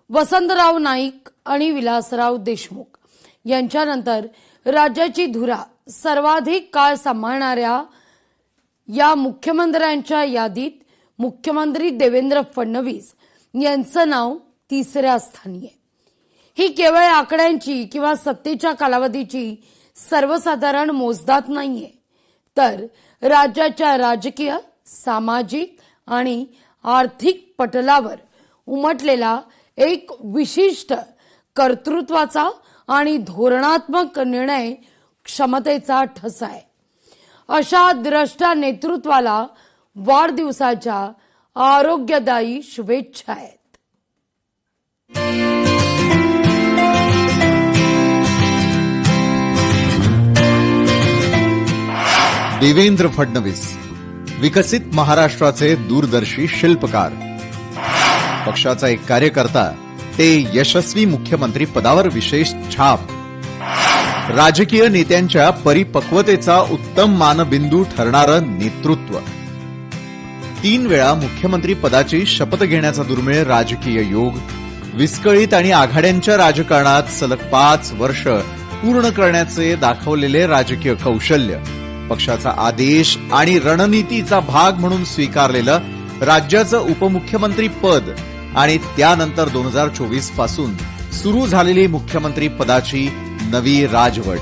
वसंतराव नाईक आणि विलासराव देशमुख यांच्यानंतर राज्याची धुरा सर्वाधिक काळ सांभाळणाऱ्या या मुख्यमंत्र्यांच्या यादीत मुख्यमंत्री देवेंद्र फडणवीस यांचं नाव तिसऱ्या स्थानी आहे। ही केवळ आकड्यांची किंवा सत्तेच्या कालावधीची सर्वसाधारण मोजदाद नाहीये, तर राज्याच्या राजकीय, सामाजिक आणि आर्थिक पटलावर उमटलेला एक विशिष्ट कर्तृत्वाचा आणि धोरणात्मक निर्णय क्षमतेचा ठसा आहे। अशा द्रष्टा नेतृत्वाला वाढदिवसाच्या आरोग्यदायी शुभेच्छा आहेत। देवेंद्र फडणवीस विकसित महाराष्ट्राचे दूरदर्शी शिल्पकार, पक्षाचा एक कार्यकर्ता ते यशस्वी मुख्यमंत्री पदावर विशेष छाप, राजकीय नेत्यांच्या परिपक्वतेचा उत्तम मानबिंदू ठरणारं नेतृत्व, 3 वेळा मुख्यमंत्री पदाची शपथ घेण्याचा दुर्मिळ राजकीय योग, विस्कळीत आणि आघाड्यांच्या राजकारणात सलग 5 वर्ष पूर्ण करण्याचे दाखवलेले राजकीय कौशल्य, पक्षाचा आदेश आणि रणनीतीचा भाग म्हणून स्वीकारलेलं राज्याचं उपमुख्यमंत्री पद आणि त्यानंतर 2024 पासून सुरू झालेली मुख्यमंत्री पदाची नवी राजवट,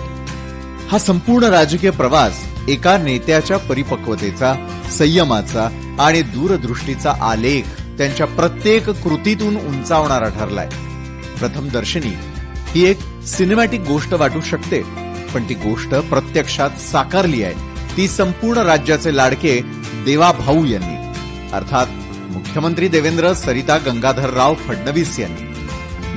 हा संपूर्ण राजकीय प्रवास एका नेत्याच्या परिपक्वतेचा, संयमाचा आणि दूरदृष्टीचा आलेख त्यांच्या प्रत्येक कृतीतून उंचावणारा ठरलाय। प्रथमदर्शनी ही एक सिनेमॅटिक गोष्ट वाटू शकते, पण ती गोष्ट प्रत्यक्षात साकारली आहे ती संपूर्ण राज्याचे लाडके देवाभाऊ यांनी, अर्थात मुख्यमंत्री देवेंद्र सरिता गंगाधरराव फडणवीस यांनी।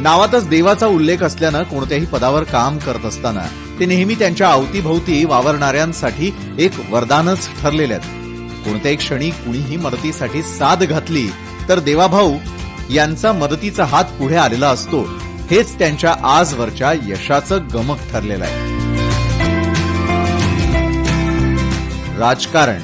नावातच देवाचा उल्लेख असल्यानं कोणत्याही पदावर काम करत असताना ते नेहमी त्यांच्या अवतीभोवती वावरणाऱ्यांसाठी एक वरदानच ठरलेले आहेत। कोणत्याही क्षणी कुणीही मदतीसाठी साद घातली तर देवाभाऊ यांचा मदतीचा हात पुढे आलेला असतो, हेच त्यांच्या आजवरच्या यशाचं गमक ठरलेलं आहे। राजकारण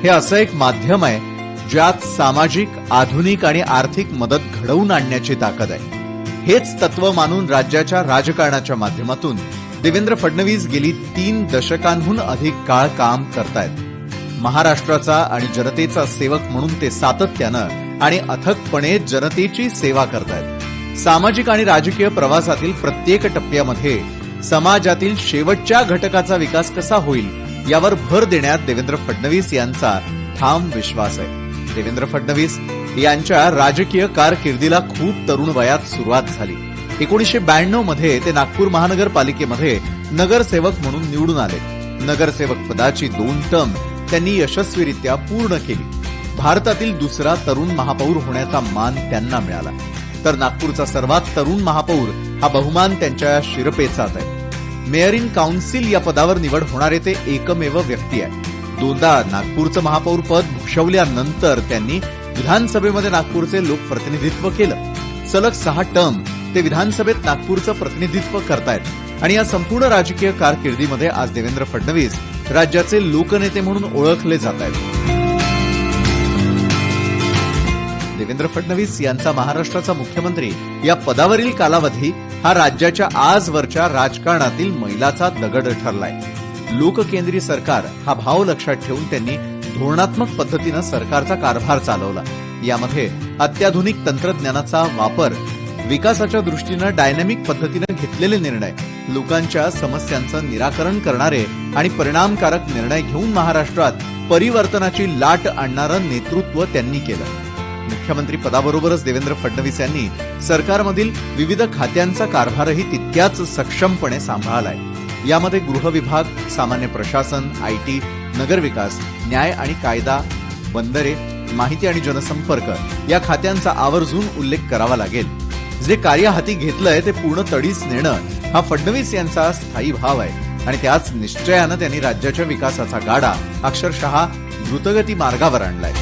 हे असं एक माध्यम आहे ज्यात सामाजिक, आधुनिक आणि आर्थिक मदत घडवून आणण्याची ताकद आहे। हेच तत्व मानून राज्याच्या राजकारणाच्या माध्यमातून देवेंद्र फडणवीस गेली 3 दशकांहून अधिक काळ काम करतायत। महाराष्ट्राचा आणि जनतेचा सेवक म्हणून ते सातत्यानं आणि अथकपणे जनतेची सेवा करतायत। सामाजिक आणि राजकीय प्रवासातील प्रत्येक टप्प्यामध्ये समाजातील शेवटच्या घटकाचा विकास कसा होईल यावर भर देण्यात देवेंद्र फडणवीस यांचा ठाम विश्वास आहे। देवेंद्र फडणवीस यांच्या राजकीय कारकिर्दीला खूप तरुण वयात सुरुवात झाली। 1992 मध्ये ते नागपूर महानगरपालिकेमध्ये नगरसेवक म्हणून निवडून आले। नगरसेवक पदाची 2 टर्म त्यांनी यशस्वीरित्या पूर्ण केली। भारतातील दुसरा तरुण महापौर होण्याचा मान त्यांना मिळाला, तर नागपूरचा सर्वात तरुण महापौर हा बहुमान त्यांच्या शिरपेचात आहे। मेयर इन काउन्सिल या पदावर निवड होणारे ते एकमेव व्यक्ती आहे। 2दा नागपूरचं महापौर पद भूषवल्यानंतर त्यांनी विधानसभेमध्ये नागपूरचे लोकप्रतिनिधित्व केलं। सलग 6 टर्म ते विधानसभेत नागपूरचं प्रतिनिधित्व करतायत आणि या संपूर्ण राजकीय कारकिर्दीमध्ये आज देवेंद्र फडणवीस राज्याचे लोकनेते म्हणून ओळखले जात आहेत। देवेंद्र फडणवीस यांचा महाराष्ट्राचा मुख्यमंत्री या पदावरील कालावधी हा राज्याच्या आजवरच्या राजकारणातील मैलाचा दगड ठरलाय। लोककेंद्री सरकार हा भाव लक्षात ठेवून त्यांनी धोरणात्मक पद्धतीनं सरकारचा कारभार चालवला। यामध्ये अत्याधुनिक तंत्रज्ञानाचा वापर, विकासाच्या दृष्टीनं डायनॅमिक पद्धतीनं घेतलेले निर्णय, लोकांच्या समस्यांचं निराकरण करणारे आणि परिणामकारक निर्णय घेऊन महाराष्ट्रात परिवर्तनाची लाट आणणारं नेतृत्व त्यांनी केलं। मुख्यमंत्री पदाबरोबरच देवेंद्र फडणवीस यांनी सरकारमधील विविध खात्यांचा कारभारही तितक्याच सक्षमपणे सांभाळलाय। यामध्ये गृह विभाग, सामान्य प्रशासन, आयटी, नगरविकास, न्याय आणि कायदा, बंदरे, माहिती आणि जनसंपर्क या खात्यांचा आवर्जून उल्लेख करावा लागेल। जे कार्य हाती घेतलंय ते पूर्ण तडीस नेणं हा फडणवीस यांचा स्थायी भाव आहे आणि त्याच निश्चयानं त्यांनी राज्याच्या विकासाचा गाडा अक्षरशः द्रुतगती मार्गावर आणलाय।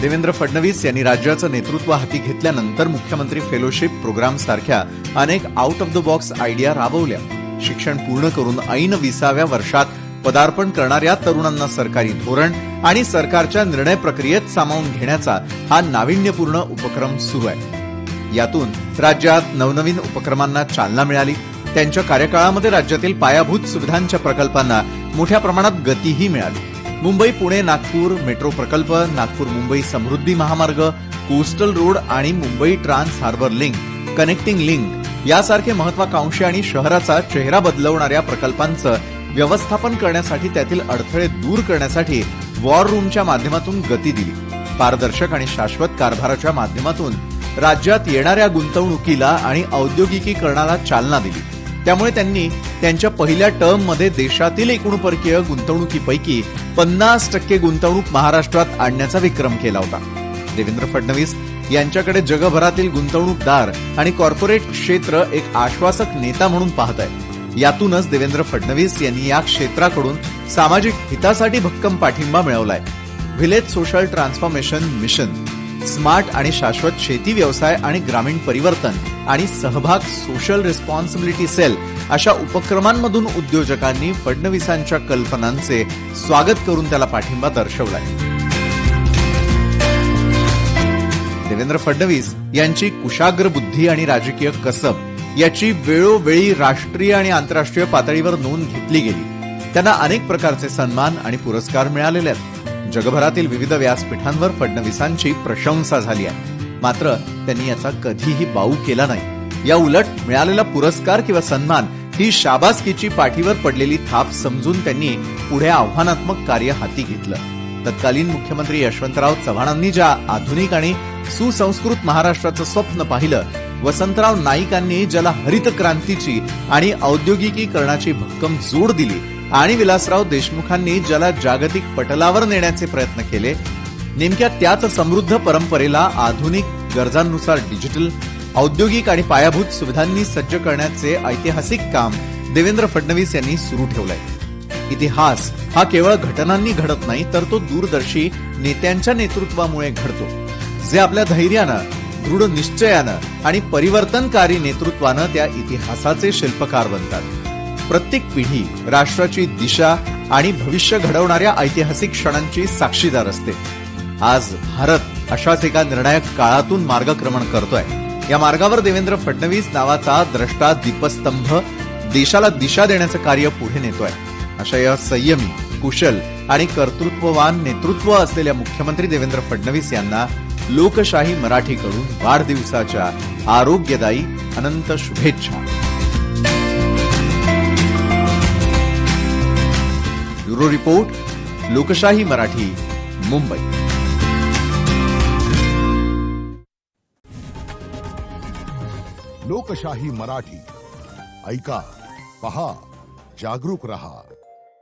देवेंद्र फडणवीस यांनी राज्याचं नेतृत्व हाती घेतल्यानंतर मुख्यमंत्री फेलोशिप प्रोग्राम सारख्या अनेक out of the box idea राबवल्या। शिक्षण पूर्ण करून ऐन 20व्या वर्षात पदार्पण करणाऱ्या तरुणांना सरकारी धोरण आणि सरकारच्या निर्णय प्रक्रियेत सामावून घेण्याचा हा नाविन्यपूर्ण उपक्रम सुरू आहे. यातून राज्यात नवनवीन उपक्रमांना चालना मिळाली. त्यांच्या कार्यकाळामध्ये राज्यातील पायाभूत सुविधांच्या प्रकल्पांना मोठ्या प्रमाणात गतीही मिळाली. मुंबई पुणे नागपूर मेट्रो प्रकल्प, नागपूर मुंबई समृद्धी महामार्ग, कोस्टल रोड आणि Mumbai trans harbour link, connecting link यासारखे महत्वाकांक्षी आणि शहराचा चेहरा बदलवणाऱ्या प्रकल्पांचं व्यवस्थापन करण्यासाठी त्यातील अडथळे दूर करण्यासाठी वॉर रूमच्या माध्यमातून गती दिली. पारदर्शक आणि शाश्वत कारभाराच्या माध्यमातून राज्यात येणाऱ्या गुंतवणुकीला आणि औद्योगिकीकरणाला चालना दिली. त्यामुळे त्यांनी त्यांच्या पहिल्या टर्ममध्ये देशातील एकूण परकीय गुंतवणुकीपैकी 50% गुंतवणूक महाराष्ट्रात आणण्याचा विक्रम केला होता. देवेंद्र फडणवीस यांच्याकडे जगभरातील गुंतवणूकदार आणि कॉर्पोरेट क्षेत्र एक आश्वासक नेता म्हणून पाहत आहे. यातूनच देवेंद्र फडणवीस यांनी या क्षेत्राकडून सामाजिक हितासाठी भक्कम पाठिंबा मिळवलाय. Village social transformation mission, smart आणि शाश्वत शेती व्यवसाय आणि ग्रामीण परिवर्तन आणि सहभाग सोशल रिस्पॉन्सिबिलिटी सेल अशा उपक्रमांमधून उद्योजकांनी फडणवीसांच्या कल्पनांचे स्वागत करून त्याला पाठिंबा दर्शवलाय. देवेंद्र फडणवीस यांची कुशाग्र बुद्धी आणि राजकीय कसब याची वेळोवेळी राष्ट्रीय आणि आंतरराष्ट्रीय पातळीवर नोंद घेतली गेली. त्यांना अनेक प्रकारचे सन्मान आणि पुरस्कार मिळालेले आहेत. जगभरातील विविध व्यासपीठांवर फडणवीसांची प्रशंसा झाली आहे. मात्र त्यांनी याचा कधीही बाऊ केला नाही. या उलट मिळालेला पुरस्कार किंवा सन्मान ही शाबासकीची पाठीवर पडलेली थाप समजून त्यांनी पुढे आव्हानात्मक कार्य हाती घेतलं. तत्कालीन मुख्यमंत्री यशवंतराव चव्हाणांनी ज्या आधुनिक आणि सुसंस्कृत महाराष्ट्राचं स्वप्न पाहिलं, वसंतराव नाईकांनी ज्याला हरित क्रांतीची आणि औद्योगिकीकरणाची भक्कम जोड दिली आणि विलासराव देशमुखांनी ज्याला जागतिक पटलावर नेण्याचे प्रयत्न केले, नेमक्या त्याच समृद्ध परंपरेला आधुनिक गरजांनुसार डिजिटल, औद्योगिक आणि पायाभूत सुविधांनी सज्ज करण्याचे ऐतिहासिक काम देवेंद्र फडणवीस यांनी सुरू ठेवलंय. इतिहास हा केवळ घटनांनी घडत नाही, तर तो दूरदर्शी नेत्यांच्या नेतृत्वामुळे घडतो, जे आपल्या धैर्यानं, दृढ निश्चयानं आणि परिवर्तनकारी नेतृत्वानं त्या इतिहासाचे शिल्पकार बनतात. प्रत्येक पिढी राष्ट्राची दिशा आणि भविष्य घडवणाऱ्या ऐतिहासिक क्षणांची साक्षीदार असते. आज भारत अशाच एका निर्णायक काळातून मार्गक्रमण करतोय. या मार्गावर देवेंद्र फडणवीस नावाचा द्रष्टा दीपस्तंभ देशाला दिशा देण्याचं कार्य पुढे नेतोय. अशा या संयमी, कुशल आणि कर्तृत्ववान नेतृत्व असलेल्या मुख्यमंत्री देवेंद्र फडणवीस यांना लोकशाही मराठीकडून वाढदिवसाच्या आरोग्यदायी अनंत शुभेच्छा. ब्युरो रिपोर्ट, लोकशाही मराठी, मुंबई. लोकशाही मराठी ऐका, पहा, जागरूक रहा.